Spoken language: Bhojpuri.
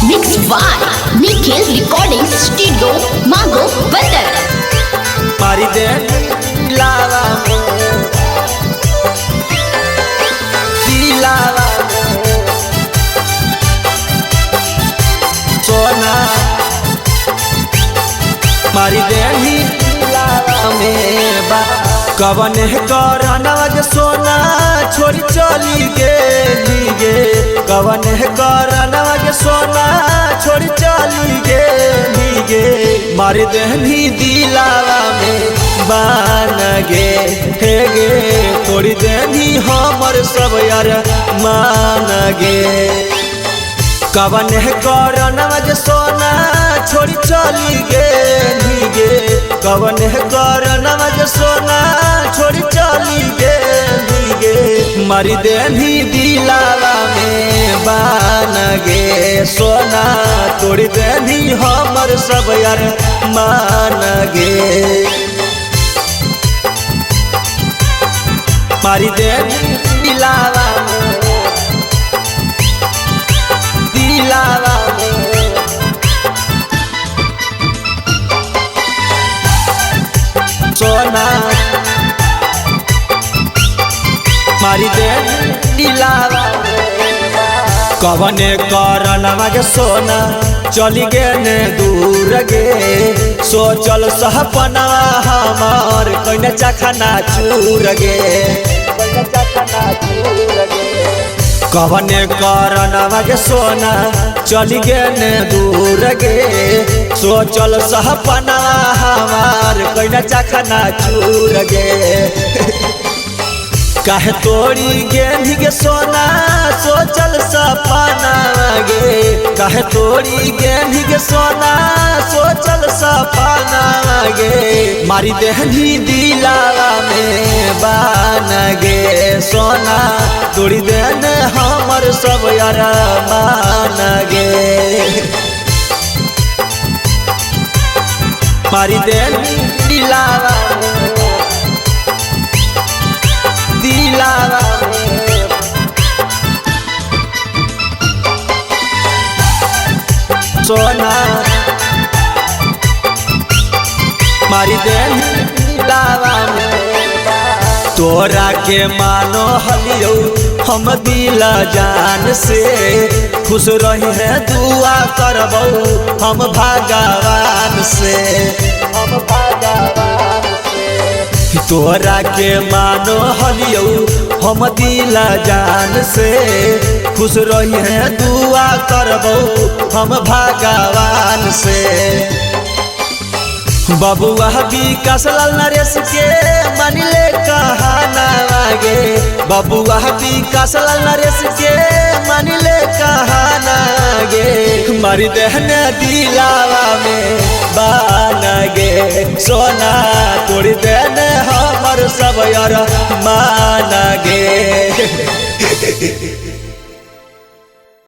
Mixed by Nikhil Recording Studio, Mago, Butter. मारी दे दिलावा में दिलावा में सोना मारी दे दिलावा में बा कवन करना के सोना छोड़ी चली गे कवन करना के सोना छोड़ी चली गे मारी देहनी दिलावा में बान गे हे गे तोड़ी देहनी हमर सब यार मान गे कवन करना के सोना छोड़ी चली गे कवन करना के सोना छोड़ी चली गे मारी देहनी दिलावा में बान गे सोना तोड़ी देहनी हमर सब यार मान गे मारी देहनी दिलावा में दिलावा में सोना मारी दे दिलावा कवने करनवा के सोना चली गे ने दूर गे सोचल सहपना हमार कने चखना चूर गे कवने करनवा के सोना चली गे ने दूर गे सोचल सहपना हमार कने चखना चूर गे काहे तोड़ी गेंधी के सोना सोचल सपना गे काहे तोड़ी गेंधी के सोना सोचल सपना गे मारी देहनी दिलावा में बान गे सोना तोड़ी देन हमर सब यार मान गे मारी देहनी दिलावा दिलावा सोना मारी दे दिलावा तोरा के मानो हलियो हम दिल जान से खुश रही है दुआ करबो हम भगवान से हम भगवान तोरा के मानो हलियो हम दिल जान से खुश रही है दुआ करबो हम भगवान से बबुआ विकास लाल नरेश के मान ले कहाना गे बबुआ विकास लाल नरेश के मान ले कहाना गे मारी देहने दिलावा में बान गे सोना तोड़ी देने हमर सब यार मान गे